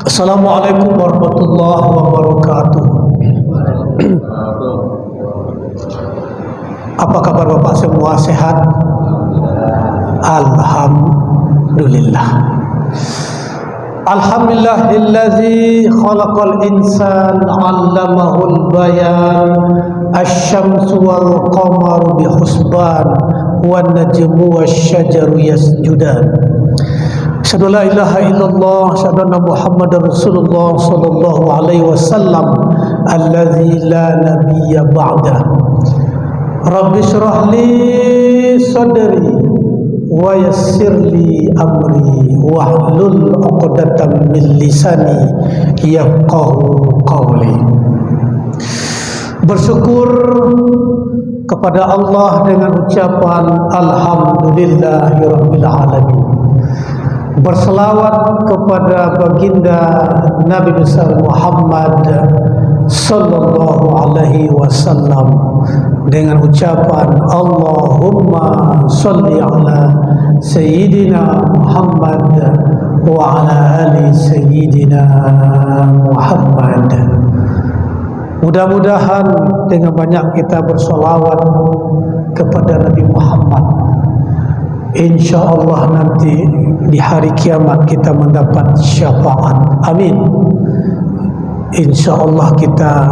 Assalamualaikum warahmatullahi wabarakatuh. Apa kabar Bapak semua, sehat? Alhamdulillah. Alhamdulillahillazi khalaqal insan 'allamahul bayan. Asy-syamsu wal qamaru bihusban wan najmu wasyajaru yasjudan. Asyhadu la ilaha illallah, asyhadu anna Muhammadar Rasulullah sallallahu alaihi wasallam allazi la nabiyya ba'da. Rabbi shrah li sadri wa yassir li amri wahlul 'uqdatam min lisani yafqahu qawli. Bersyukur kepada Allah dengan ucapan alhamdulillahirabbil alamin. Berselawat kepada baginda Nabi besar Muhammad sallallahu alaihi wasallam dengan ucapan Allahumma shalli ala sayyidina Muhammad wa ala ali sayyidina Muhammad. Mudah-mudahan dengan banyak kita berselawat kepada Nabi Muhammad, InsyaAllah nanti di hari kiamat kita mendapat syafaat. Amin. InsyaAllah kita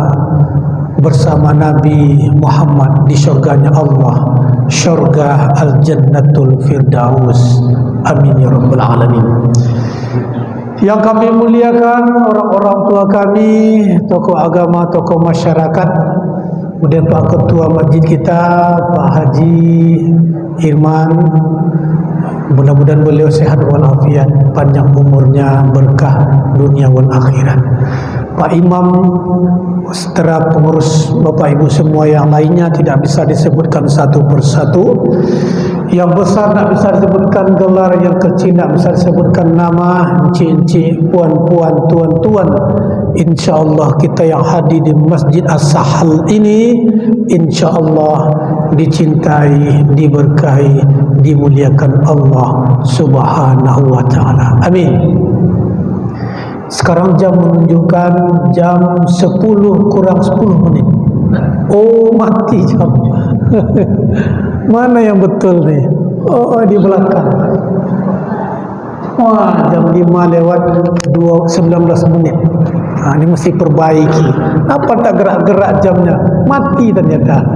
bersama Nabi Muhammad di syurganya Allah, syurga Al-Jannatul Firdaus. Amin ya Rabbal Alamin. Yang kami muliakan orang-orang tua kami, tokoh agama, tokoh masyarakat, kemudian Pak Ketua Masjid kita, Pak Haji Irman, mudah-mudahan beliau sehat walafiat, panjang umurnya, berkah dunia wal akhirat. Pak Imam, setelah pengurus Bapak Ibu semua yang lainnya tidak bisa disebutkan satu persatu. Yang besar tak bisa disebutkan gelar, yang kecil tak bisa disebutkan nama, encik-encik, puan-puan, tuan-tuan. InsyaAllah kita yang hadir di Masjid As-Sahal ini InsyaAllah dicintai, diberkahi, dimuliakan Allah Subhanahu wa ta'ala. Amin. Sekarang jam menunjukkan jam 10 kurang 10 menit. Oh, mati jam. Mana yang betul nih? Oh, di belakang. Wah, jam 5 lewat 19 menit. Nah, ini mesti perbaiki. Apa tak gerak-gerak jamnya? Mati ternyata.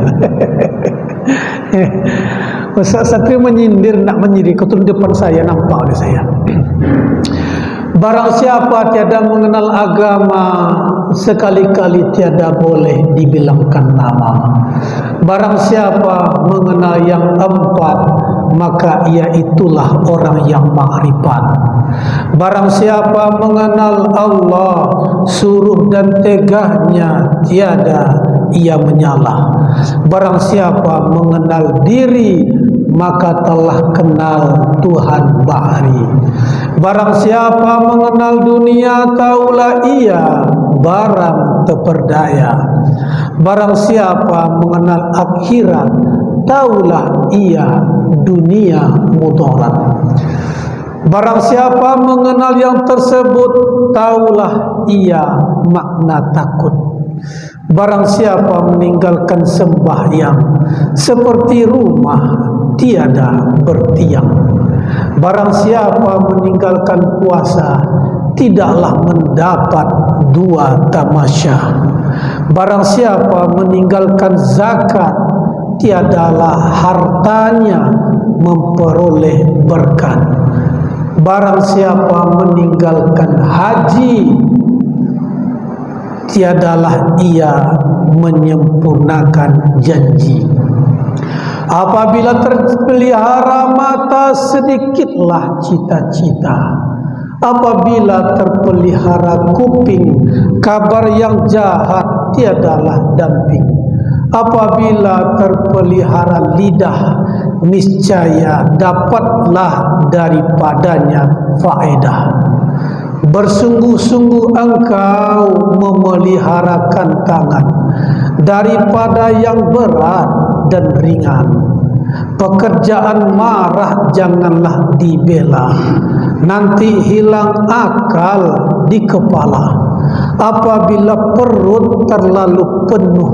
Ustaz Satrio menyindir, nak menyindir. Ketul depan saya, nampak oleh saya. Barang siapa tiada mengenal agama, sekali-kali tiada boleh dibilangkan nama. Barang siapa mengenal yang empat, maka ia itulah orang yang makrifat. Barang siapa mengenal Allah, suruh dan tegahnya tiada ia menyalah. Barang siapa mengenal diri, maka telah kenal Tuhan Bahri. Barang siapa mengenal dunia, taulah ia barang terperdaya. Barang siapa mengenal akhirat, taulah ia dunia mudarat. Barang siapa mengenal yang tersebut, taulah ia makna takut. Barang siapa meninggalkan sembahyang, seperti rumah tiada bertiang. Barang siapa meninggalkan puasa, tidaklah mendapat dua tamasya. Barang siapa meninggalkan zakat, tiadalah hartanya memperoleh berkat. Barang siapa meninggalkan haji, tiadalah ia menyempurnakan janji. Apabila terpelihara mata, sedikitlah cita-cita. Apabila terpelihara kuping, kabar yang jahat tiadalah damping. Apabila terpelihara lidah, niscaya dapatlah daripadanya faedah. Bersungguh-sungguh engkau memeliharakan tangan daripada yang berat dan ringan. Pekerjaan marah janganlah dibela. nanti hilang akal di kepala. Apabila perut terlalu penuh,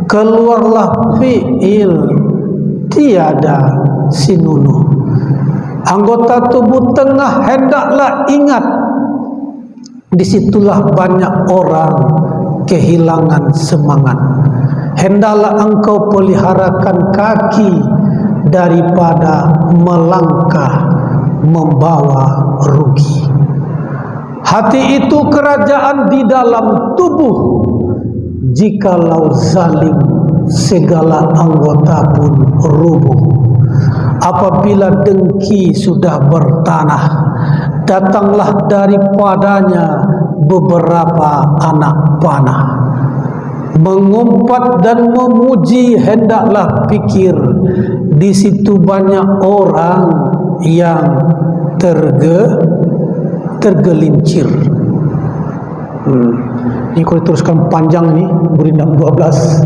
keluarlah fi'il tiada sinunu. Anggota tubuh tengah hendaklah ingat, disitulah banyak orang kehilangan semangat. Hendaklah engkau peliharakan kaki daripada melangkah membawa rugi. Hati itu kerajaan di dalam tubuh. Jikalau zalim, segala anggota pun rubuh. Apabila dengki sudah bertanah, datanglah daripadanya beberapa anak panah. Mengumpat dan memuji hendaklah pikir, di situ banyak orang yang tergelincir. Ini kalau teruskan panjang ni, beri 12.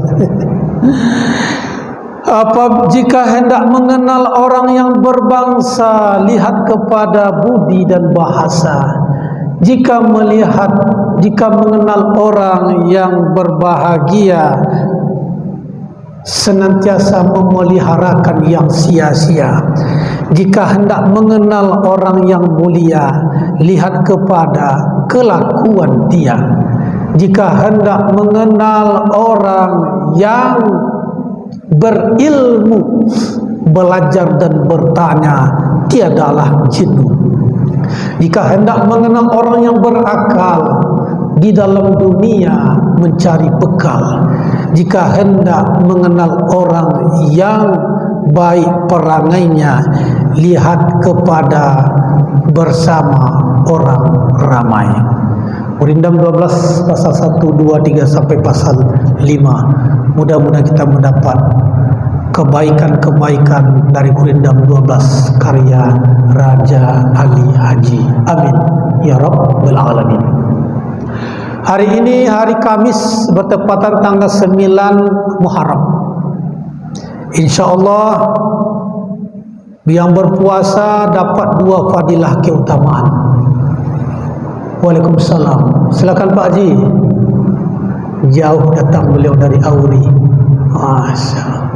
Jika hendak mengenal orang yang berbangsa, lihat kepada budi dan bahasa. Jika mengenal orang yang berbahagia, senantiasa memeliharakan yang sia-sia. Jika hendak mengenal orang yang mulia, lihat kepada kelakuan dia. Jika hendak mengenal orang yang berilmu, belajar dan bertanya, tiadalah jenuh. Jika hendak mengenal orang yang berakal, di dalam dunia mencari bekal. Jika hendak mengenal orang yang baik perangainya, lihat kepada bersama orang ramai. Urindam 12 pasal 1, 2, 3 sampai pasal 5. Mudah-mudahan kita mendapat kebaikan-kebaikan dari Urindam 12 karya Raja Ali Haji. Amin ya Rabbal Alamin. Hari ini hari Kamis bertepatan tanggal 9 Muharram. InsyaAllah yang berpuasa dapat 2 fadilah keutamaan. Waalaikumsalam. Silakan Pak Haji. Jauh datang beliau dari Auri. Masya.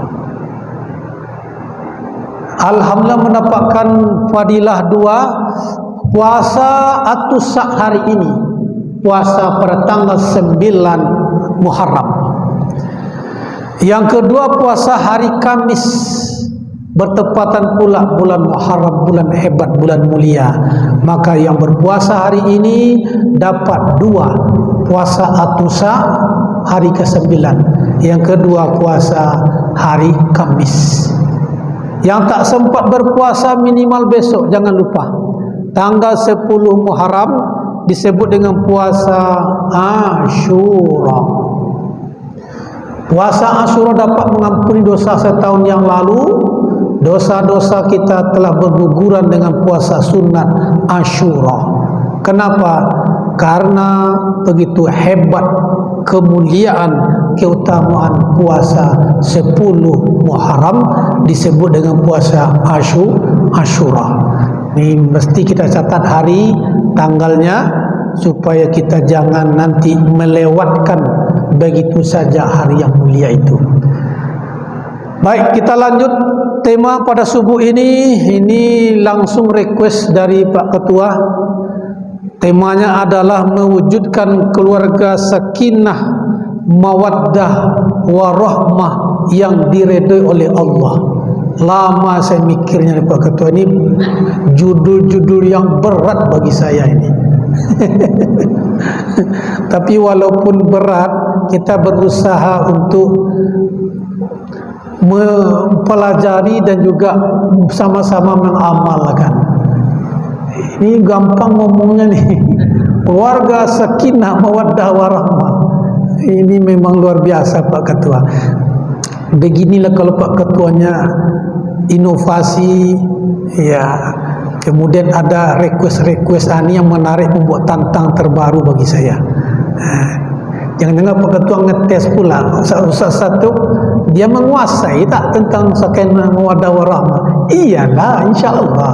Alhamdulillah mendapatkan fadilah 2 puasa Atusak hari ini. Puasa pada tanggal 9 Muharram. Yang kedua puasa hari Kamis, bertepatan pula bulan Muharram, bulan hebat, bulan mulia. Maka yang berpuasa hari ini dapat 2 puasa Atusa hari ke-9. Yang kedua puasa hari Kamis. Yang tak sempat berpuasa minimal besok, jangan lupa tanggal 10 Muharram disebut dengan puasa Ashura. Puasa Ashura dapat mengampuni dosa setahun yang lalu. Dosa-dosa kita telah berguguran dengan puasa sunat Ashura. Kenapa? Karena begitu hebat kemuliaan, keutamaan puasa 10 Muharram disebut dengan puasa Ashura. Ini mesti kita catat hari tanggalnya supaya kita jangan nanti melewatkan begitu saja hari yang mulia itu. Baik, kita lanjut tema pada subuh ini. Ini langsung request dari Pak Ketua. Temanya adalah mewujudkan keluarga sakinah, mawaddah, warahmah yang diredai oleh Allah. Lama saya mikirnya Pak Ketua, ini judul-judul yang berat bagi saya ini. Tapi walaupun berat, kita berusaha untuk mempelajari dan juga sama-sama mengamalkan. Ini gampang ngomongnya nih. Keluarga sakinah, mawaddah, warahmah. Ini memang luar biasa Pak Ketua. Beginilah kalau Pak Ketuanya inovasi, ya. Kemudian ada request ini yang menarik, membuat tantang terbaru bagi saya. Jangan-jangan Pak Ketua ngetes pula Ustaz satu dia menguasai tak tentang sakinah, mawaddah, warahmah. Iyalah, insyaAllah.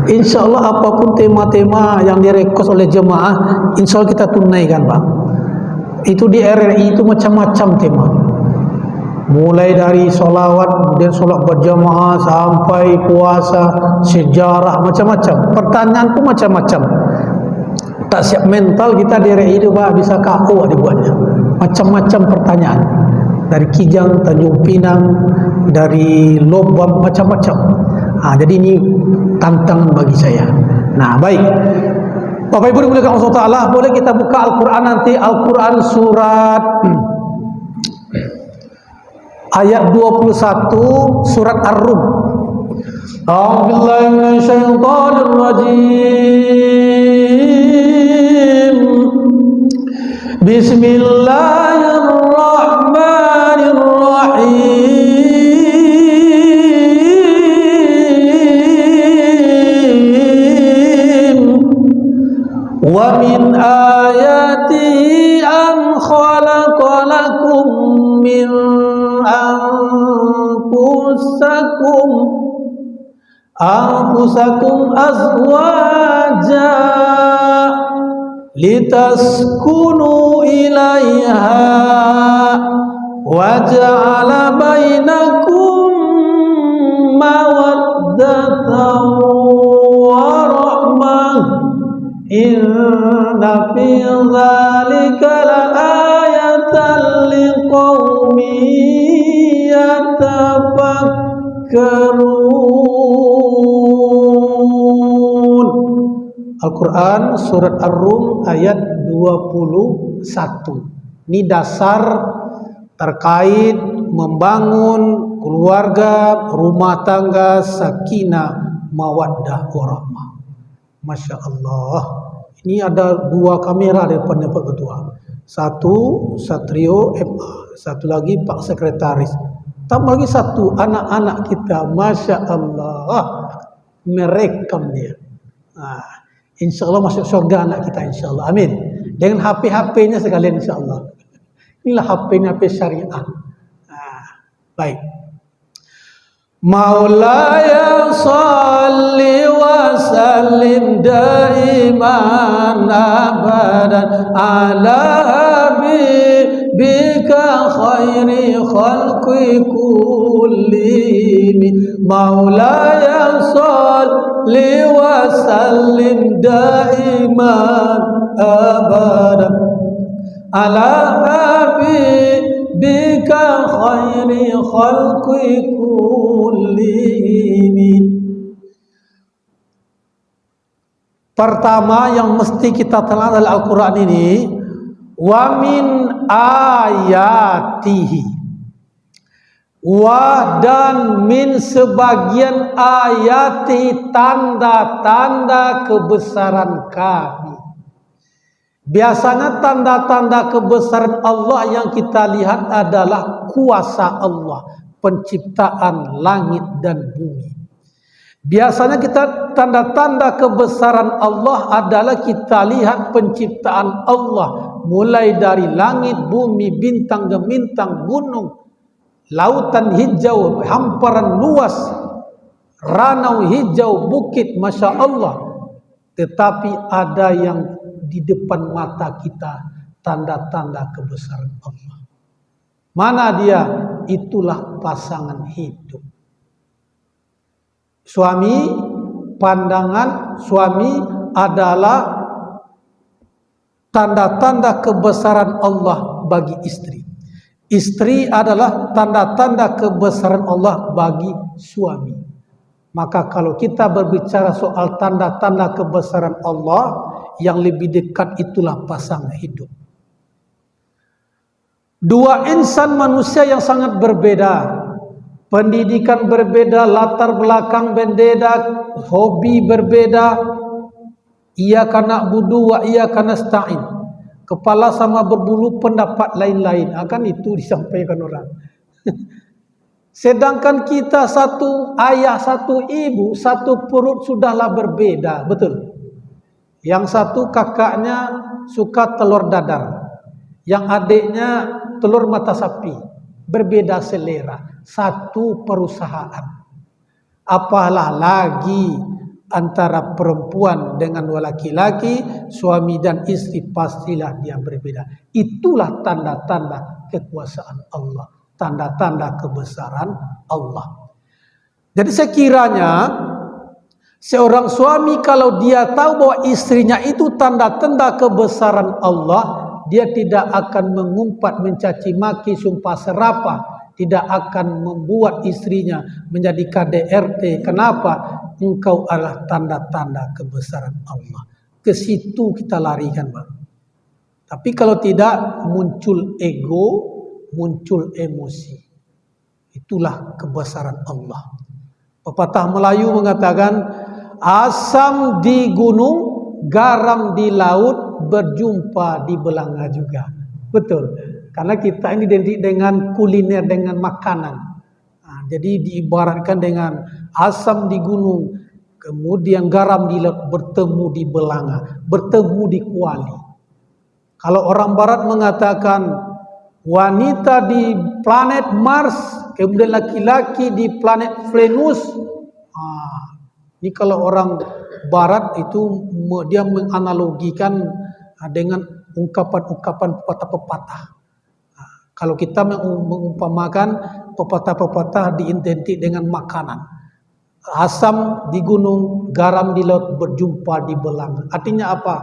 Insya Allah apapun tema-tema yang direkod oleh jemaah, insya Allah kita tunaikan, Pak. Itu di RRI itu macam-macam tema. Mulai dari solawat, kemudian solat berjamaah, sampai puasa, sejarah, macam-macam. Pertanyaan pun macam-macam. Tak siap mental kita di RRI itu, Pak, bisa KO dibuatnya. Macam-macam pertanyaan. Dari Kijang, Tanjung Pinang, dari Lobam, macam-macam. Jadi ini tantangan bagi saya. Nah, baik. Bapak Ibu dimuliakan Allah Ta'ala, boleh kita buka Al-Quran nanti, Al-Quran surat ayat 21, surat Ar-Rum. A'udzubillahi minasyaitonir rajim. Bismillahirrahmanirrahim. Wa min ayatihi an khalaqa lakum min anfusakum azwaja litaskunu ilaiha wa ja'ala bainakum mawaddatan wa rahmah. Inna fi dzalika laayatan liqaumin yatafakkarun. Al-Quran surat Ar-Rum ayat 21. Ini dasar terkait membangun keluarga, rumah tangga, sakinah, mawaddah, warahmah. Masya Allah. Ini ada 2 kamera di depannya Pak Ketua. Satu Satrio MA, satu lagi Pak Sekretaris. Tambah lagi satu anak-anak kita. Masya Allah, merekam dia. Insya Allah masuk surga anak kita, insya Allah. Amin. Dengan HP-HP-nya sekalian, insya Allah. Inilah HP-HP syariah. Baik. Maulaya salli wa sallim daiman abadan ala habibika khairi khalqi kullihim. Maulaya salli wa sallim daiman abadan ala habibika khairi khalqi kullihim. Pertama yang mesti kita telah dalam Al-Quran ini, wa min ayatihi, wa dan min sebagian ayati, tanda-tanda kebesaran kami. Biasanya tanda-tanda kebesaran Allah yang kita lihat adalah kuasa Allah, penciptaan langit dan bumi. Biasanya kita tanda-tanda kebesaran Allah adalah kita lihat penciptaan Allah, mulai dari langit, bumi, bintang gemintang, gunung, lautan hijau, hamparan luas, ranau hijau, bukit, Masya Allah. Tetapi ada yang di depan mata kita, tanda-tanda kebesaran Allah. Mana dia? Itulah pasangan hidup. Suami, pandangan suami adalah tanda-tanda kebesaran Allah bagi istri. Istri adalah tanda-tanda kebesaran Allah bagi suami. Maka kalau kita berbicara soal tanda-tanda kebesaran Allah, yang lebih dekat itulah pasangan hidup. Dua insan manusia yang sangat berbeda. Pendidikan berbeda, latar belakang berbeda, hobi berbeda. Iyyaka na'budu wa iyyaka nasta'in. Kepala sama berbulu, pendapat lain-lain. Akan itu disampaikan orang. Sedangkan kita satu ayah, satu ibu, satu perut sudahlah berbeda. Betul. Yang satu kakaknya suka telur dadar. Yang adiknya telur mata sapi. Berbeda selera. Satu perusahaan. Apalah lagi antara perempuan dengan laki-laki, suami dan istri, pastilah dia berbeda. Itulah tanda-tanda kekuasaan Allah, tanda-tanda kebesaran Allah. Jadi sekiranya seorang suami kalau dia tahu bahwa istrinya itu tanda-tanda kebesaran Allah, dia tidak akan mengumpat, mencaci maki, sumpah serapah, tidak akan membuat istrinya menjadi KDRT. Kenapa? Engkau adalah tanda-tanda kebesaran Allah. Ke situ kita larikan, Pak. Tapi kalau tidak, muncul ego, muncul emosi. Itulah kebesaran Allah. Pepatah Melayu mengatakan, asam di gunung, garam di laut, berjumpa di belanga juga. Betul. Karena kita ini identik dengan kuliner, dengan makanan. Jadi diibaratkan dengan asam di gunung, kemudian garam di laut, bertemu di belanga, bertemu di kuali. Kalau orang barat mengatakan wanita di planet Mars, kemudian laki-laki di planet Venus. Ini kalau orang barat itu dia menganalogikan dengan ungkapan-ungkapan pepatah-pepatah. Kalau kita mengumpamakan pepatah-pepatah diidentik dengan makanan. Asam di gunung, garam di laut, berjumpa di belanga. Artinya apa?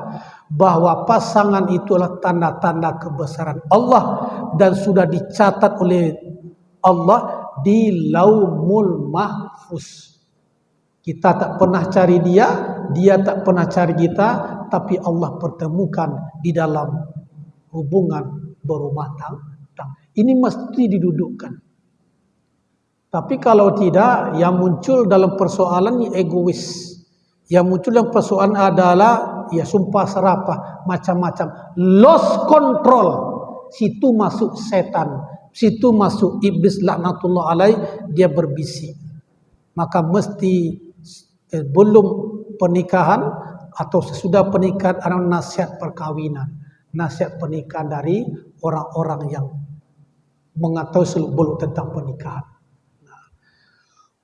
Bahwa pasangan itulah tanda-tanda kebesaran Allah dan sudah dicatat oleh Allah di Laumul Mahfuz. Kita tak pernah cari dia, dia tak pernah cari kita, tapi Allah pertemukan di dalam hubungan berumah tangga. Ini mesti didudukkan. Tapi kalau tidak, yang muncul dalam persoalan ini egois. Yang muncul dalam persoalan adalah ya sumpah serapah, macam-macam. Lost control. Situ masuk setan. Situ masuk iblis laknatullah alaih, dia berbisik. Maka mesti belum pernikahan atau sesudah pernikahan ada nasihat perkawinan. Nasihat pernikahan dari orang-orang yang mengetahui seluk-beluk tentang pernikahan.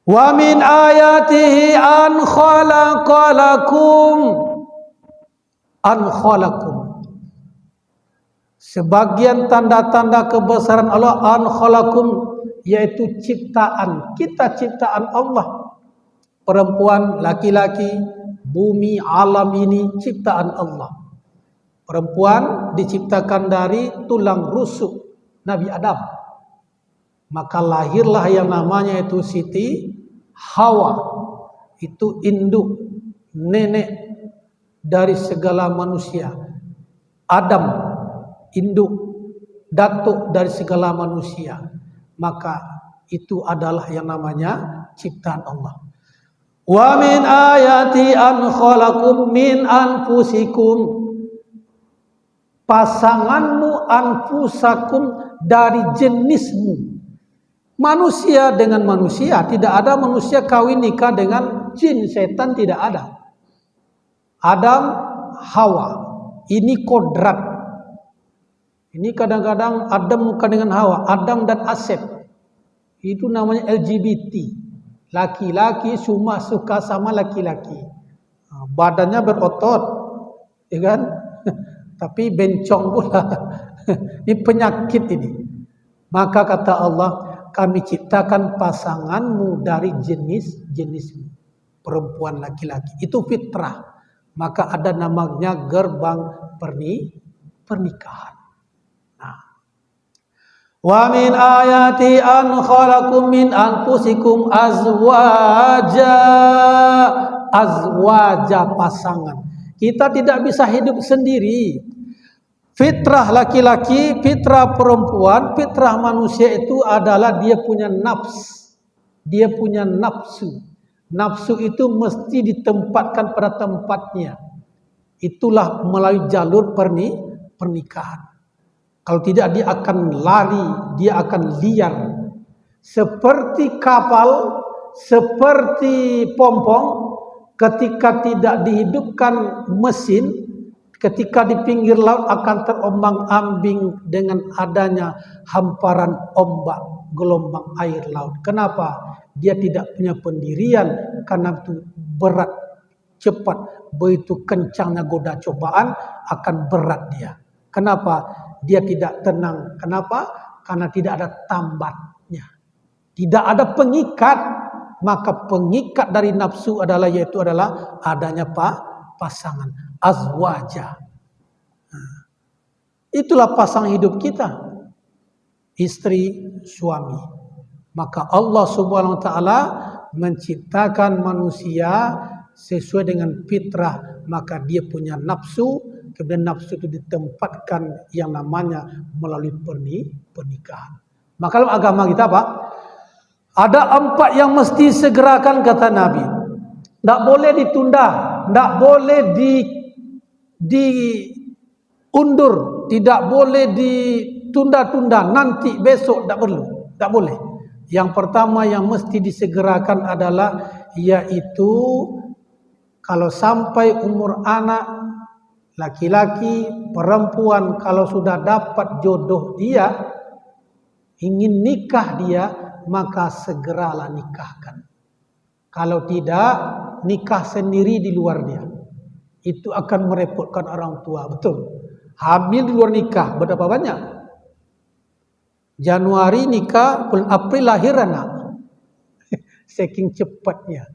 Wa min ayatihi an khalaqalakum. Sebagian tanda-tanda kebesaran Allah an khalaqakum, yaitu ciptaan. Kita ciptaan Allah. Perempuan, laki-laki, bumi, alam ini ciptaan Allah. Perempuan diciptakan dari tulang rusuk Nabi Adam. Maka lahirlah yang namanya itu Siti Hawa. Itu induk, nenek dari segala manusia. Adam, induk, datuk dari segala manusia. Maka itu adalah yang namanya ciptaan Allah. Wa min ayati an khalaqakum min anfusikum. Pasanganmu anfusakum dari jenismu. Manusia dengan manusia, tidak ada manusia kawin nikah dengan jin, setan tidak ada. Adam, Hawa, ini kodrat. Ini kadang-kadang Adam bukan dengan Hawa, Adam dan Asep. Itu namanya LGBT. Laki-laki cuma suka sama laki-laki. Badannya berotot, ya kan? Tapi bencong pula. Ini penyakit ini. Maka kata Allah, kami ciptakan pasanganmu dari jenis-jenismu. Perempuan, laki-laki. Itu fitrah. Maka ada namanya gerbang pernikahan. Wa min ayati an khalaqakum min anfusikum azwaja pasangan. Kita tidak bisa hidup sendiri. Fitrah laki-laki, fitrah perempuan, fitrah manusia itu adalah dia punya nafs. Dia punya nafsu. Nafsu itu mesti ditempatkan pada tempatnya. Itulah melalui jalur pernikahan. Kalau tidak dia akan lari, dia akan liar. Seperti kapal, seperti pompong, ketika tidak dihidupkan mesin, ketika di pinggir laut akan terombang-ambing dengan adanya hamparan ombak, gelombang air laut. Kenapa? Dia tidak punya pendirian karena itu berat cepat, begitu kencangnya goda cobaan akan berat dia. Kenapa? Dia tidak tenang. Kenapa? Karena tidak ada tambatnya. Tidak ada pengikat. Maka pengikat dari nafsu adalah adanya pasangan, azwaja. Itulah pasangan hidup kita, istri, suami. Maka Allah Subhanahu wa taala menciptakan manusia sesuai dengan fitrah, maka dia punya nafsu, kemudian nafsu itu ditempatkan yang namanya melalui pernikahan. Maka dalam agama kita apa? Ada 4 yang mesti segerakan, kata Nabi. Tak boleh ditunda, tak boleh diundur, tidak boleh ditunda-tunda, nanti besok, tak perlu, tak boleh. Yang pertama yang mesti disegerakan adalah yaitu kalau sampai umur anak, laki-laki, perempuan, kalau sudah dapat jodoh dia, ingin nikah dia, maka segeralah nikahkan. Kalau tidak, nikah sendiri di luar dia. Itu akan merepotkan orang tua, betul. Hamil di luar nikah, berapa banyak? Januari nikah, bulan April lahir anak. Saking cepatnya.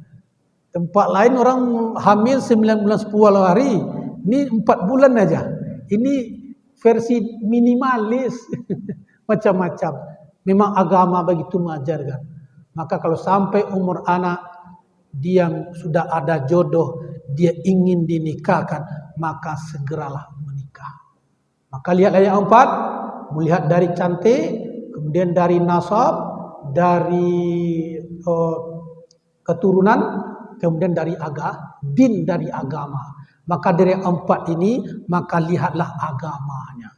Tempat lain orang hamil 9 bulan 10 hari. Ini 4 bulan aja. Ini versi minimalis. Macam-macam. Memang agama begitu mengajarkan. Maka kalau sampai umur anak, dia sudah ada jodoh, dia ingin dinikahkan, maka segeralah menikah. Maka lihat ayat 4, melihat dari cantik, kemudian dari nasab, dari keturunan, kemudian dari din dari agama. Maka dari 4 ini, maka lihatlah agamanya.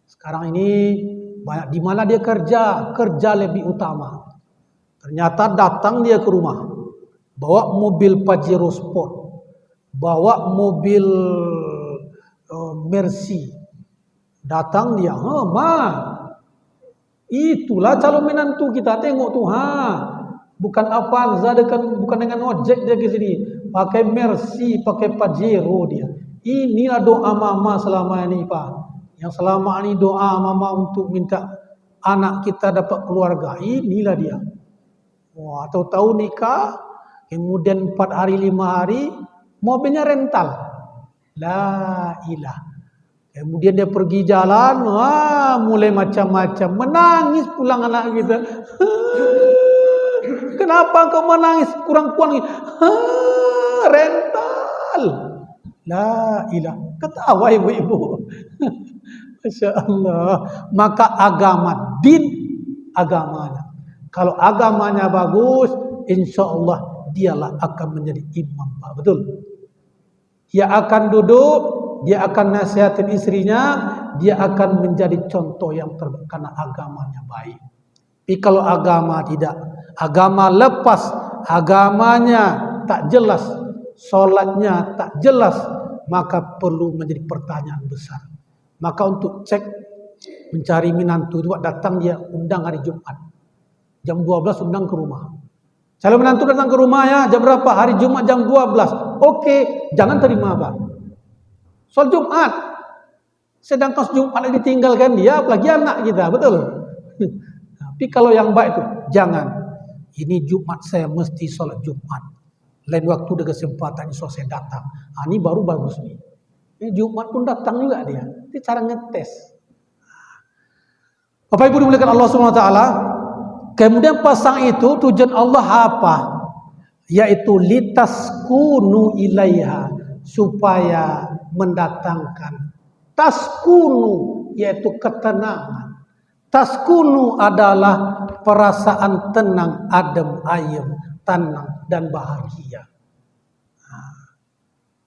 Sekarang ini banyak di mana dia kerja lebih utama. Ternyata datang dia ke rumah, bawa mobil Pajero Sport, bawa mobil Mercy. Datang dia, itulah calon menantu kita, tengok tuh, bukan Avanza, bukan dengan ojek dia ke sini, pakai Mercy, pakai Pajero dia. Inilah doa mama selama ini, Pak. Yang selama ini doa mama untuk minta anak kita dapat keluarga, inilah dia. Wah, tahu-tahu nikah, kemudian 4 hari 5 hari mobilnya rental. La ilah. Kemudian dia pergi jalan, mulai macam-macam, menangis pulang anak kita. Kenapa kau menangis? Kurang-kurang rental. La ilah. Ketawa ibu-ibu. Masya Allah. Maka agama, din agamanya. Kalau agamanya bagus, insya Allah dialah akan menjadi imam, Pak. Betul. Dia akan duduk, dia akan nasihatin istrinya, dia akan menjadi contoh yang terbaik karena agamanya baik. Tapi kalau agama tidak, agama lepas, agamanya tak jelas, solatnya tak jelas, maka perlu menjadi pertanyaan besar. Maka untuk cek mencari menantu itu, datang dia undang hari Jumat. Jam 12 undang ke rumah. Calon menantu datang ke rumah ya, jam berapa? Hari Jumat jam 12. Oke, jangan terima, Pak. Soal Jumat. Sedangkan Jumat ditinggalkan dia, apalagi anak kita, betul? Tapi kalau yang baik itu, jangan. Ini Jumat saya mesti sholat Jumat. Lain waktu ada kesempatan saya datang. Ini baru bagus nih. Ini Jumat pun datang juga dia. Itu cara ngetes. Bapak Ibu dimuliakan Allah Subhanahu wa taala. Kemudian pasang itu tujuan Allah apa? Yaitu litaskunu ilaiha, supaya mendatangkan taskunu, yaitu ketenangan. Taskunu adalah perasaan tenang, adem, ayem, tenang dan bahagia.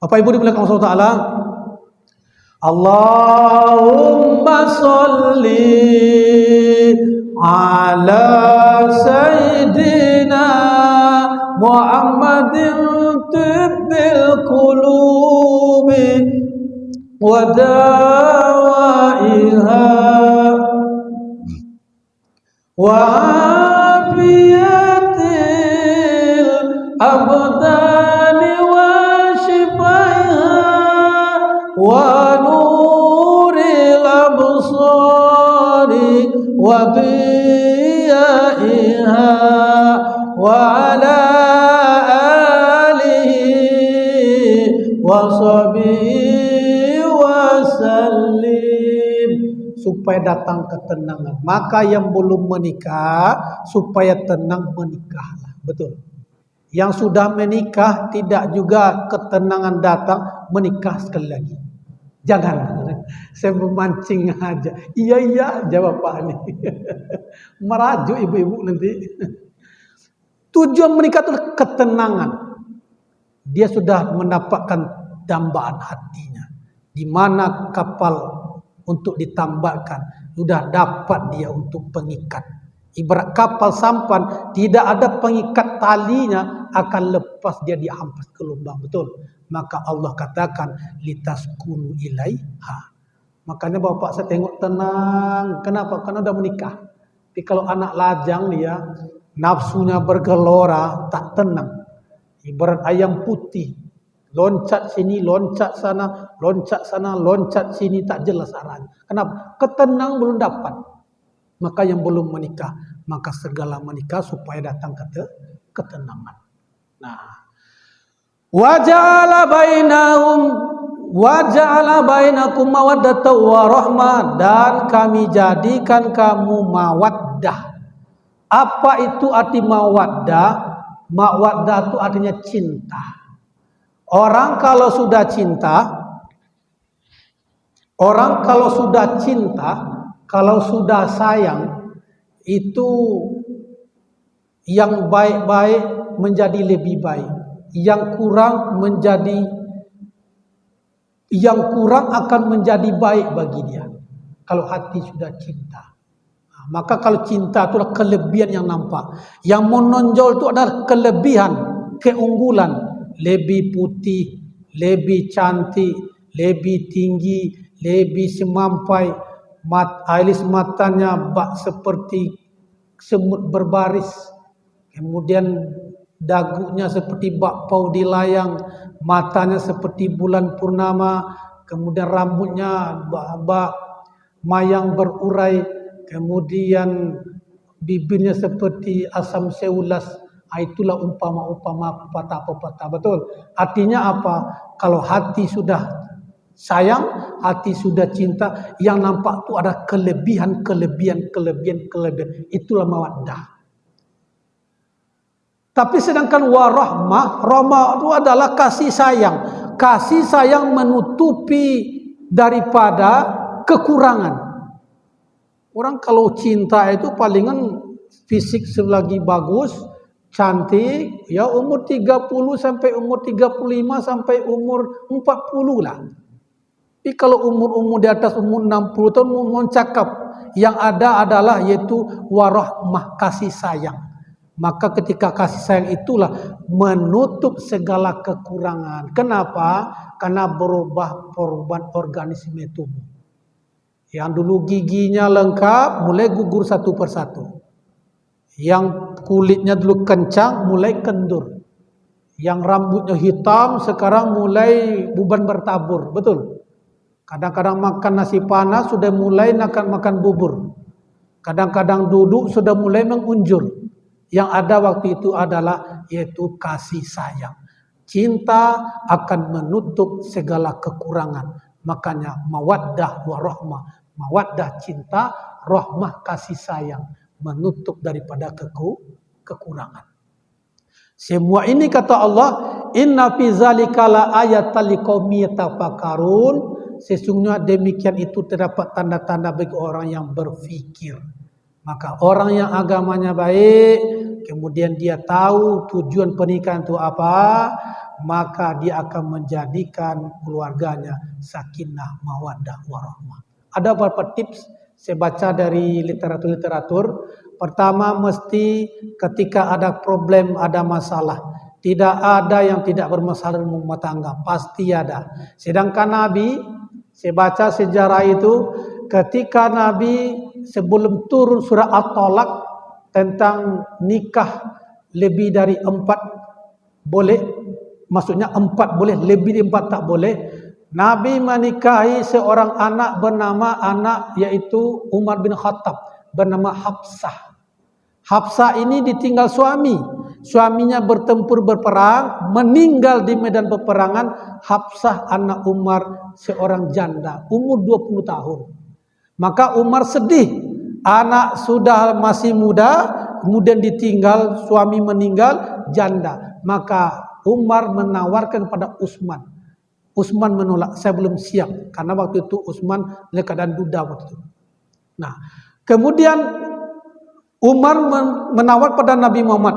Bapak Ibu dimuliakan Allah Subhanahu wa taala. Allahumma sholli ala sayyidina Muhammadin tibbil qulubi wa dawaiha wa afiyatil abdani wa wa nuril absari wa diyaiha wa ala alihi wa sahbihi wa sallim, supaya datang ketenangan. Maka yang belum menikah supaya tenang menikahlah. Betul. Yang sudah menikah tidak juga ketenangan datang, menikah sekali lagi. Jangan. Saya memancing aja. Iya jawab Pak ini. Merajuk ibu-ibu nanti. Tujuan menikah itu ketenangan. Dia sudah mendapatkan dambaan hatinya. Di mana kapal untuk ditambahkan, sudah dapat dia untuk pengikat. Ibarat kapal sampan, tidak ada pengikat talinya, akan lepas dia dihampas ke lubang. Betul. Maka Allah katakan litaskunu ilaiha. Makanya bapak saya tengok tenang. Kenapa? Karena udah menikah. Tapi kalau anak lajang dia nafsunya bergelora, tak tenang. Ibarat ayam putih, loncat sini, loncat sana, loncat sana, loncat sini, tak jelas arahnya. Kenapa? Ketenang belum dapat. Maka yang belum menikah, maka segala menikah supaya datang ketenangan. Nah, waja'ala bainakum mawaddatan wa rahmah, dan kami jadikan kamu mawaddah. Apa itu arti mawaddah? Mawaddah itu artinya cinta. Orang kalau sudah cinta, kalau sudah sayang, itu yang baik-baik menjadi lebih baik, yang kurang akan menjadi baik bagi dia. Kalau hati sudah cinta, maka kalau cinta itu adalah kelebihan yang nampak. Yang menonjol itu adalah kelebihan, keunggulan, lebih putih, lebih cantik, lebih tinggi, lebih semampai, alis matanya bak seperti semut berbaris, kemudian dagunya seperti bakpao di layang, matanya seperti bulan purnama, kemudian rambutnya bak mayang berurai, kemudian bibirnya seperti asam seulas. Itulah umpama pepatah-pepatah. Betul. Artinya apa? Kalau hati sudah sayang, hati sudah cinta, yang nampak itu ada kelebihan. Itulah mawaddah. Tapi sedangkan warahmah, rahmah itu adalah kasih sayang. Kasih sayang menutupi daripada kekurangan. Orang kalau cinta itu palingan fisik selagi bagus, cantik, ya umur 30 sampai umur 35 sampai umur 40 lah. Tapi kalau umur-umur di atas umur 60 tahun mau cakap, yang ada adalah yaitu warahmah, kasih sayang. Maka ketika kasih sayang itulah menutup segala kekurangan. Kenapa? Karena berubah perubahan organisme tubuh. Yang dulu giginya lengkap, mulai gugur satu persatu. Yang kulitnya dulu kencang, mulai kendur. Yang rambutnya hitam, sekarang mulai buban bertabur. Betul? Kadang-kadang makan nasi panas, sudah mulai makan bubur. Kadang-kadang duduk, sudah mulai mengunjur. Yang ada waktu itu adalah yaitu kasih sayang. Cinta akan menutup segala kekurangan. Makanya mawaddah warahmah. Mawaddah cinta, rahmah kasih sayang, menutup daripada kekurangan. Semua ini kata Allah, inna fi zalika la ayatan liqaumin yatafakkarun. Sesungguhnya demikian itu terdapat tanda-tanda bagi orang yang berfikir. Maka orang yang agamanya baik, kemudian dia tahu tujuan pernikahan itu apa, maka dia akan menjadikan keluarganya sakinah, mawaddah, warahmah. Ada beberapa tips saya baca dari literatur-literatur. Pertama, mesti ketika ada problem, ada masalah. Tidak ada yang tidak bermasalah dalam rumah tangga, pasti ada. Sedangkan Nabi, saya baca sejarah itu, ketika Nabi sebelum turun surah At-Talaq tentang nikah lebih dari 4 boleh, maksudnya 4 boleh, lebih dari 4 tak boleh. Nabi menikahi seorang anak yaitu Umar bin Khattab bernama Hafsah. Hafsah ini ditinggal suami. Suaminya bertempur berperang, meninggal di medan peperangan. Hafsah anak Umar seorang janda, umur 20 tahun. Maka Umar sedih. Anak sudah masih muda, kemudian ditinggal, suami meninggal, janda. Maka Umar menawarkan pada Utsman. Utsman menolak, saya belum siap. Karena waktu itu Utsman dalam keadaan duda waktu itu. Nah, kemudian Umar menawar pada Nabi Muhammad,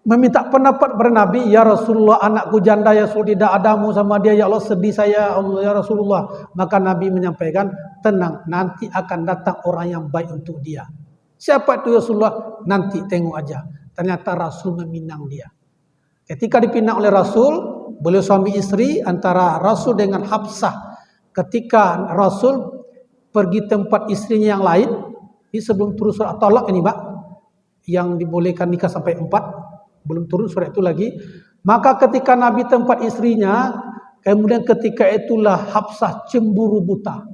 meminta pendapat kepada Nabi, ya Rasulullah, anakku janda, ya Rasul, tidak adamu sama dia, ya Allah, sedih saya, Allah, ya Rasulullah. Maka Nabi menyampaikan, tenang, nanti akan datang orang yang baik untuk dia. Siapa itu Rasulullah? Nanti tengok aja. Ternyata Rasul meminang dia. Ketika dipinang oleh Rasul, beliau suami istri antara Rasul dengan Hafsah. Ketika Rasul pergi tempat istrinya yang lain, ini sebelum turun surat Talak ini, Pak, yang dibolehkan nikah sampai 4, belum turun surat itu lagi. Maka ketika Nabi tempat istrinya, kemudian ketika itulah Hafsah cemburu buta.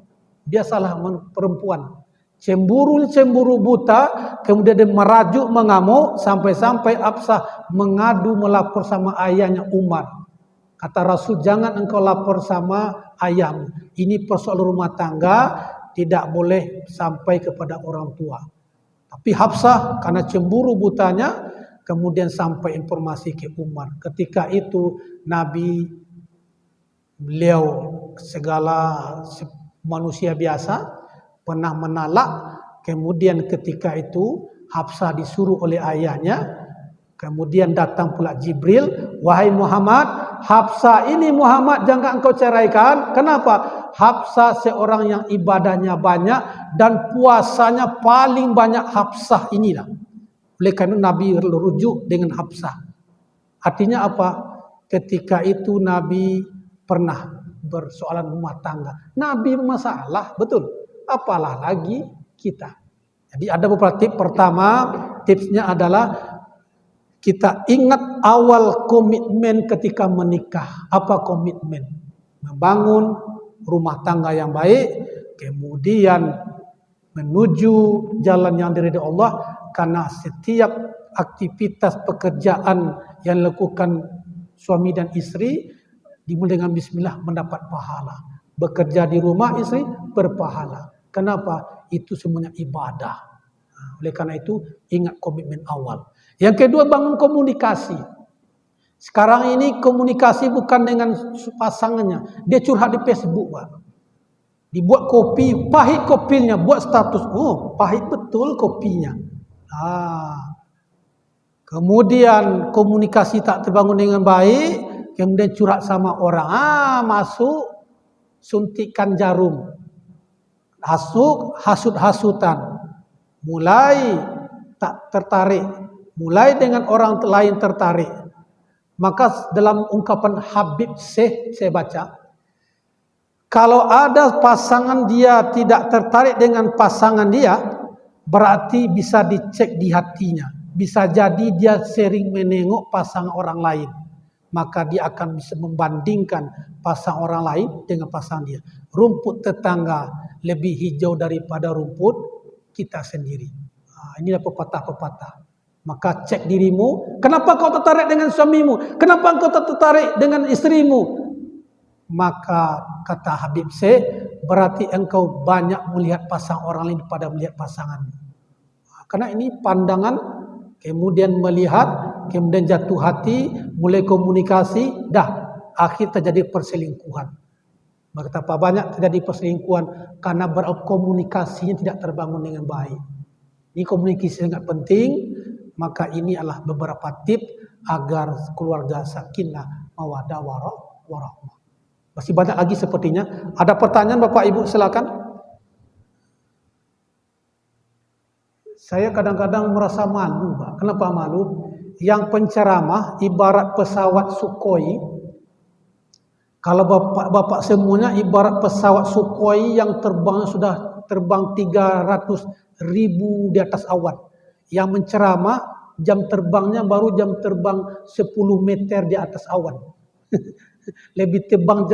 Dia salah perempuan. Cemburu buta, kemudian dia merajuk mengamuk sampai-sampai Hafsah mengadu melapor sama ayahnya Umar. Kata Rasul, jangan engkau lapor sama ayahmu. Ini persoalan rumah tangga, tidak boleh sampai kepada orang tua. Tapi Hafsah karena cemburu butanya, kemudian sampai informasi ke Umar. Ketika itu Nabi, beliau segala manusia biasa, pernah menalak. Kemudian ketika itu Hafsah disuruh oleh ayahnya. Kemudian datang pula Jibril, wahai Muhammad, Hafsah ini Muhammad jangan engkau ceraikan. Kenapa? Hafsah seorang yang ibadahnya banyak dan puasanya paling banyak. Hafsah inilah. Oleh karena Nabi rujuk dengan Hafsah. Artinya apa? Ketika itu Nabi pernah bersoalan rumah tangga. Nabi bermasalah, betul. Apalah lagi kita. Jadi ada beberapa tips. Pertama, tipsnya adalah kita ingat awal komitmen ketika menikah. Apa komitmen? Membangun rumah tangga yang baik, kemudian menuju jalan yang diridhoi Allah. Karena setiap aktivitas pekerjaan yang dilakukan suami dan istri dimulai dengan bismillah mendapat pahala. Bekerja di rumah istri berpahala. Kenapa? Itu semuanya ibadah. Oleh karena itu ingat komitmen awal. Yang kedua, bangun komunikasi. Sekarang ini komunikasi bukan dengan pasangannya. Dia curhat di Facebook, Pak. Dibuat kopi, pahit kopinya, buat status. Oh, pahit betul kopinya. Kemudian komunikasi tak terbangun dengan baik, kemudian curhat sama orang. Masuk suntikan jarum. Hasut-hasutan. Mulai tak tertarik. Mulai dengan orang lain tertarik. Maka dalam ungkapan Habib Syekh saya baca, kalau ada pasangan dia tidak tertarik dengan pasangan dia, berarti bisa dicek di hatinya. Bisa jadi dia sering menengok pasangan orang lain. Maka dia akan bisa membandingkan pasangan orang lain dengan pasangan dia. Rumput tetangga lebih hijau daripada rumput kita sendiri. Inilah pepatah-pepatah. Maka cek dirimu. Kenapa kau tertarik dengan suamimu? Kenapa kau tertarik dengan istrimu? Maka kata Habib Syekh, berarti engkau banyak melihat pasangan orang lain daripada melihat pasanganmu. Karena ini pandangan, kemudian melihat, kemudian jatuh hati, mulai komunikasi, akhir terjadi perselingkuhan. Betapa banyak terjadi perselingkuhan karena berkomunikasinya tidak terbangun dengan baik. Ini komunikasi sangat penting. Maka ini adalah beberapa tips agar keluarga sakinah mawaddah warahmah. Masih banyak lagi sepertinya. Ada pertanyaan Bapak Ibu, silakan. Saya kadang-kadang merasa malu, Pak. Kenapa malu? Yang penceramah ibarat pesawat Sukhoi. Kalau Bapak semuanya ibarat pesawat Sukhoi yang terbang sudah terbang 300.000 di atas awan. Yang menceramah jam terbangnya baru jam terbang 10 meter di atas awan. lebih tebang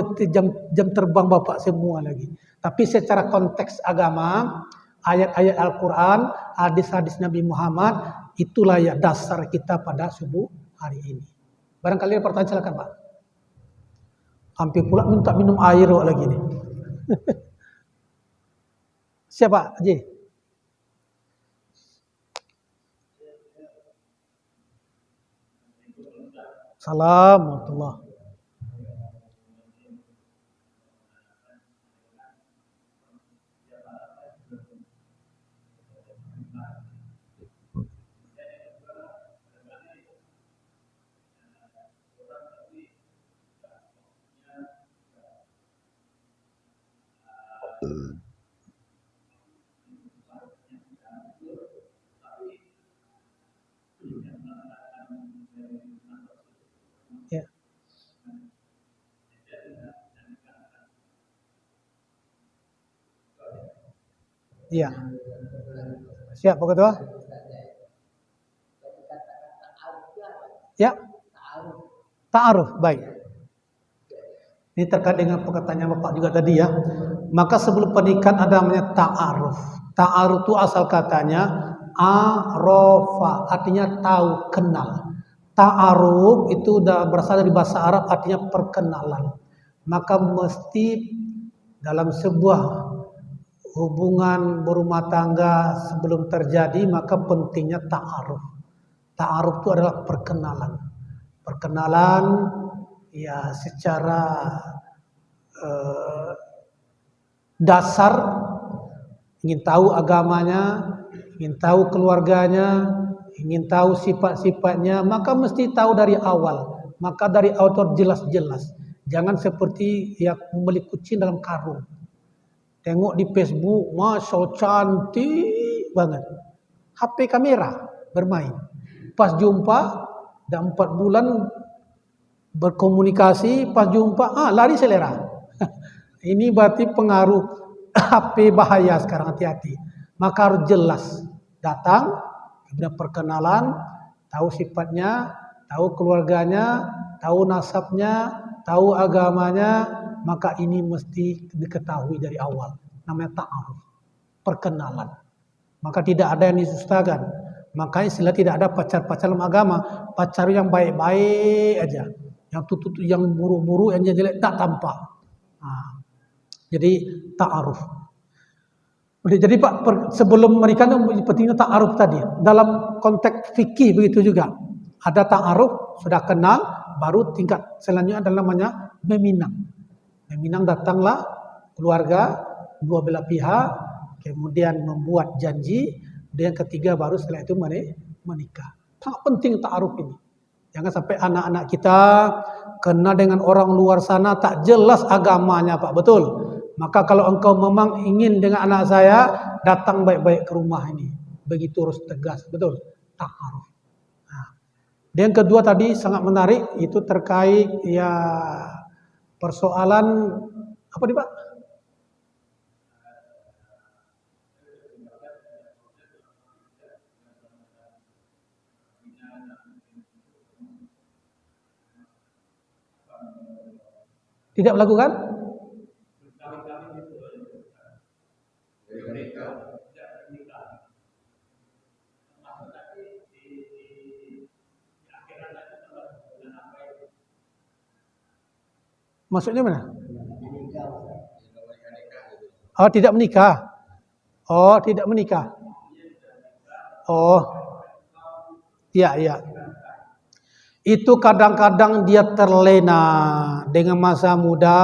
jam terbang Bapak semua lagi. Tapi secara konteks agama, ayat-ayat Al-Quran, hadis-hadis Nabi Muhammad, itulah ya dasar kita pada subuh hari ini. Barangkali ada pertanyaan, silakan Pak. Hampir pula minta minum air lagi nih. Siapa? Haji? Salam warahmatullahi. Ya. Iya. Siap Pak Ketua? Ya. Ta'aruf, baik. Ini terkait dengan perkataannya Bapak juga tadi ya. Maka sebelum pernikahan ada namanya ta'aruf. Ta'aruf itu asal katanya arofa, artinya tahu, kenal. Ta'aruf itu udah berasal dari bahasa Arab, artinya perkenalan. Maka mesti dalam sebuah hubungan berumah tangga sebelum terjadi, maka pentingnya ta'aruf. Ta'aruf itu adalah perkenalan. Perkenalan ya secara dasar, ingin tahu agamanya, ingin tahu keluarganya, ingin tahu sifat-sifatnya, maka mesti tahu dari awal. Maka dari awal jelas-jelas. Jangan seperti yang membeli kucing dalam karung. Tengok di Facebook, Masya Allah cantik banget. HP kamera bermain. Pas jumpa, dah 4 bulan berkomunikasi, pas jumpa, lari selera. Ini berarti pengaruh HP bahaya sekarang, hati-hati. Maka harus jelas. Datang, kemudian perkenalan, tahu sifatnya, tahu keluarganya, tahu nasabnya, tahu agamanya, maka ini mesti diketahui dari awal. Namanya ta'aruf, perkenalan. Maka tidak ada yang disusahkan. Makanya istilah tidak ada pacar-pacar dalam agama. Pacar yang baik-baik aja. Yang tutup, yang buruk-buruk, yang jelek tak tampak. Jadi ta'aruf. Jadi Pak, sebelum menikah pentingnya ta'aruf tadi. Dalam konteks fikih begitu juga. Ada ta'aruf, sudah kenal, baru tingkat selanjutnya adalah namanya meminang. Meminang, datanglah keluarga, dua belah pihak, kemudian membuat janji, dan yang ketiga baru setelah itu menikah. Sangat penting ta'aruf ini. Jangan sampai anak-anak kita kena dengan orang luar sana tak jelas agamanya Pak, betul? Maka kalau engkau memang ingin dengan anak saya, datang baik-baik ke rumah ini. Begitu harus tegas, betul? Ta'aruf. Dan yang kedua tadi sangat menarik, itu terkait ya persoalan apa nih Pak? Tidak melakukan? Maksudnya mana? Oh, tidak menikah. Oh, tidak menikah. Oh, iya, iya. Itu kadang-kadang dia terlena dengan masa muda,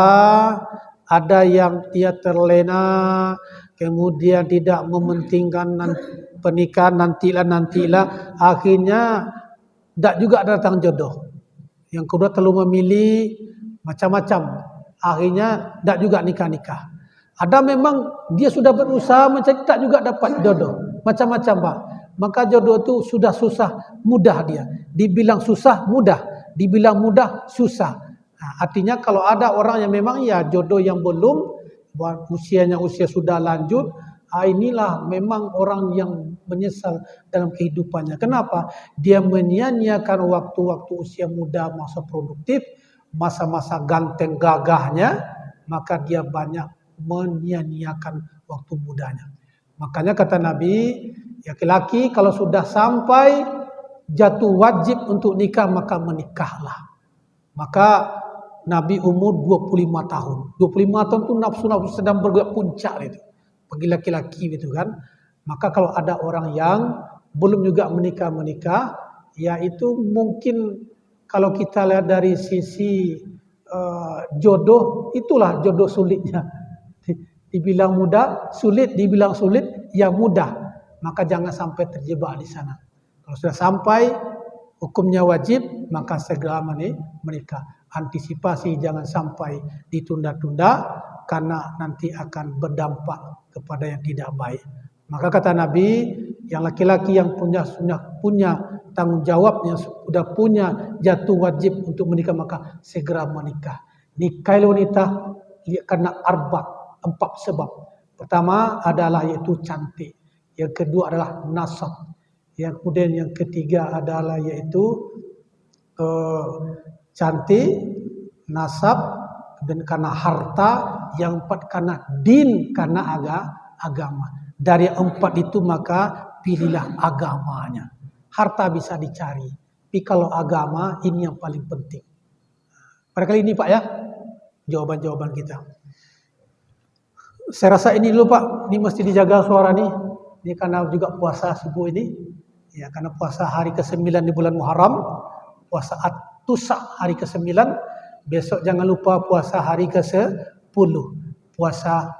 ada yang dia terlena, kemudian tidak mementingkan pernikahan nantilah, akhirnya tidak juga datang jodoh. Yang kedua terlalu memilih macam-macam, akhirnya tidak juga nikah-nikah. Ada memang dia sudah berusaha mencari, tak juga dapat jodoh, macam-macam Pak. Maka jodoh itu sudah susah, mudah dia. Dibilang susah, mudah. Dibilang mudah, susah. Nah, artinya kalau ada orang yang memang ya jodoh yang belum, usianya usia sudah lanjut, inilah memang orang yang menyesal dalam kehidupannya. Kenapa? Dia menyia-nyiakan waktu-waktu usia muda, masa produktif, masa-masa ganteng gagahnya, maka dia banyak menyia-nyiakan waktu mudanya. Makanya kata Nabi, laki-laki kalau sudah sampai jatuh wajib untuk nikah, maka menikahlah. Maka Nabi umur 25 tahun. 25 tahun itu nafsu-nafsu sedang bergerak puncak itu. Bagi laki-laki gitu kan. Maka kalau ada orang yang belum juga menikah, yaitu mungkin kalau kita lihat dari sisi jodoh, itulah jodoh sulitnya. Dibilang mudah, sulit, dibilang sulit, ya mudah. Maka jangan sampai terjebak di sana. Kalau sudah sampai hukumnya wajib, maka segera menikah. Antisipasi jangan sampai ditunda-tunda, karena nanti akan berdampak kepada yang tidak baik. Maka kata Nabi, yang laki-laki yang punya tanggung jawab, yang sudah punya jatuh wajib untuk menikah, maka segera menikah. Nikah wanita karena 4 sebab. Pertama adalah yaitu cantik. Yang kedua adalah nasab. Yang kemudian yang ketiga adalah yaitu cantik, nasab, dan karena harta. Yang 4 karena din, karena agama. Dari 4 itu maka pilihlah agamanya. Harta bisa dicari, tapi kalau agama ini yang paling penting. Pada kali ini Pak ya, jawaban-jawaban kita. Saya rasa ini dulu Pak, ini mesti dijaga suara nih. Ini karena juga puasa subuh ini. Ya, karena puasa hari ke-9 di bulan Muharram, puasa At-Tusa hari ke-9, besok jangan lupa puasa hari ke-10, puasa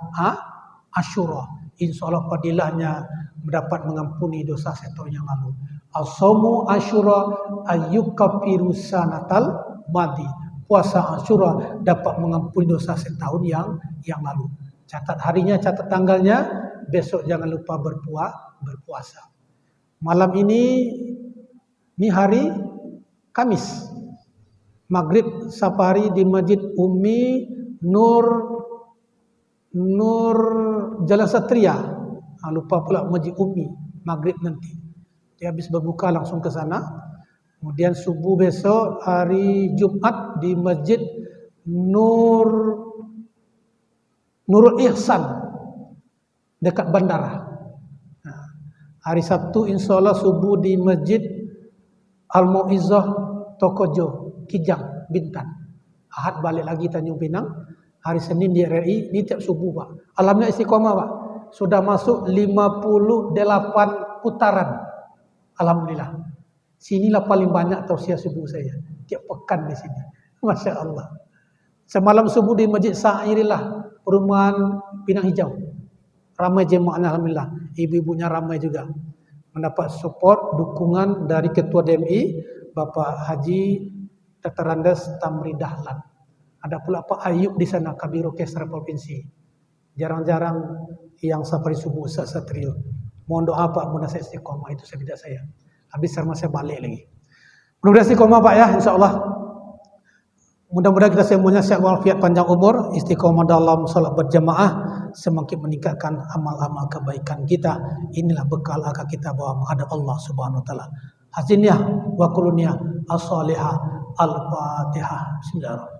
Asyura. Insya Allah fadilahnya mendapat mengampuni dosa setahun yang lalu. As-saumu Asyura ayyukaffiru sanatal madi. Puasa Asyura dapat mengampuni dosa setahun yang lalu. Catat harinya, catat tanggalnya. Besok jangan lupa berpuasa. Malam ini hari Kamis. Maghrib safari di Masjid Ummi Nur Jalan Satria. Lupa pula Masjid Ummi. Maghrib nanti. Dia habis berbuka langsung ke sana. Kemudian subuh besok hari Jumat di Masjid Nurul Ihsan dekat bandara. Hari Sabtu insyaAllah subuh di Masjid Al-Mu'izzah Tokojo, Kijang, Bintan. Ahad balik lagi Tanjung Pinang. Hari Senin di RRI, ini tiap subuh Pak. Alhamdulillah istiqomah Pak. Sudah masuk 58 putaran. Alhamdulillah. Sinilah paling banyak tausiah subuh saya. Tiap pekan di sini. Masya Allah. Semalam subuh di Masjid Sa'irillah, perumahan Pinang Hijau. Ramai jemaahnya alhamdulillah. Ibu-ibunya ramai juga. Mendapat support, dukungan dari Ketua DMI, Bapak Haji Tatarandes Tamri Dahlan. Ada pula Pak Ayub di sana, Kabiro Kesra Provinsi. Jarang-jarang yang safari subuh Ustaz Satrio. Mohon doa Pak, mudah saya istiqomah, itu sebida saya. Habis saya balik lagi. Mudah-mudahan istiqomah Pak ya, insyaAllah. Mudah-mudahan kita semuanya sehat walafiat, panjang umur, istiqomah dalam salat berjamaah, semakin meningkatkan amal-amal kebaikan kita. Inilah bekal akan kita bawa menghadap Allah Subhanahu wa taala. Hasiniyah wa kuluniyah as-salihah al-Fatihah. Bismillahirrahmanirrahim.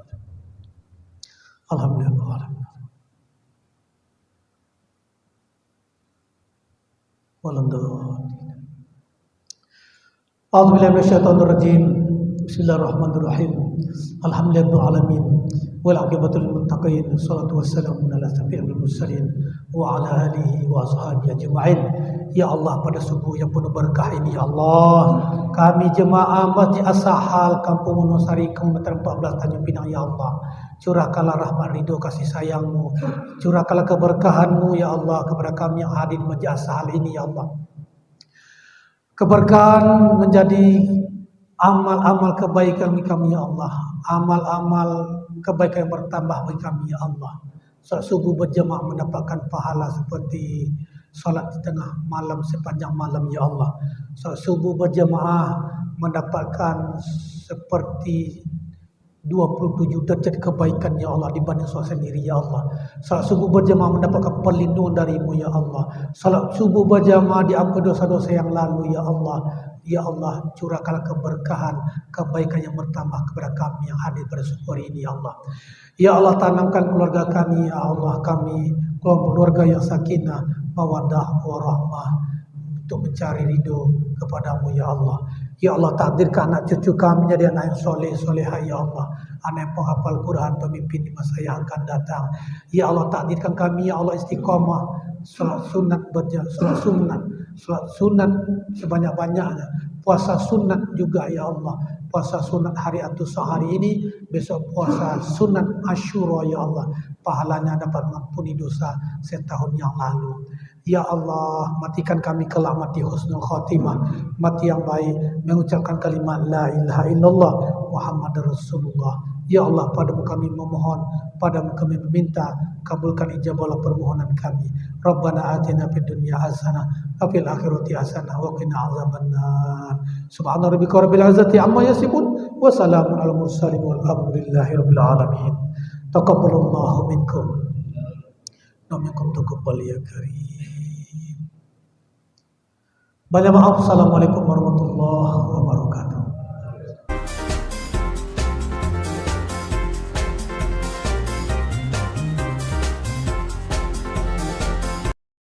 Alhamdulillah. A'udzubillahi minasyaitonir rajim. Bismillahirrahmanirrahim. Alhamdulillahil alamin wal 'aqibatul muttaqin. Shalatu wassalamu ala asyrafil mursalin wa ala alihi wa ashabihi ajma'in. Ya Allah, pada subuh yang penuh berkah ini ya Allah, kami jemaah Masjid As-Sahal Kampung Wonosari Kilometer 14 Tanjung Pinang ya Allah, curahkanlah rahmat ridho kasih sayang-Mu, curahkanlah keberkahan-Mu ya Allah kepada kami yang hadir di Masjid As-Sahal ini ya Allah. Keberkahan menjadi amal-amal kebaikan bagi kami ya Allah, amal-amal kebaikan yang bertambah bagi kami ya Allah. Salat subuh berjemaah mendapatkan pahala seperti salat di tengah malam sepanjang malam ya Allah. Salat subuh berjemaah mendapatkan seperti 27 derajat kebaikan ya Allah dibanding sholat sendiri ya Allah. Salat subuh berjamaah mendapatkan perlindungan darimu ya Allah. Salat subuh berjamaah diampuni dosa-dosa yang lalu ya Allah. Ya Allah, curahkanlah keberkahan, kebaikan yang bertambah kepada kami yang hadir pada sore ini ya Allah. Ya Allah, tanamkan keluarga kami ya Allah, kami keluarga yang sakinah, mawaddah, warahmah untuk mencari ridho kepadamu ya Allah. Ya Allah, takdirkan anak cucu kami jadi anak yang soleh, soleha ya Allah. Anak yang penghafal Quran, pemimpin di masa yang akan datang. Ya Allah, takdirkan kami ya Allah istiqomah, salat sunat salat sunat sebanyak-banyaknya. Puasa sunat juga ya Allah. Puasa sunat hari Atusa hari ini, besok puasa sunat Asyura ya Allah. Pahalanya dapat mengampuni dosa setahun yang lalu. Ya Allah, matikan kami kelak mati husnul khatimah, mati yang baik, mengucapkan kalimat la ilaha illallah Muhammadur Rasulullah. Ya Allah, padamu kami memohon, padamu kami meminta, kabulkan ijabah permohonan kami. Rabbana atina fid dunya hasanah wa fil akhirati hasanah wa qina azabannar. Subhana rabbika rabbil izzati amma yasifun wa salamun alal mursalin walhamdulillahi rabbil alamin. Taqabbalallahu minkum wa minkum taqabbal ya karim. Banyak maaf. Assalamualaikum warahmatullahi wabarakatuh.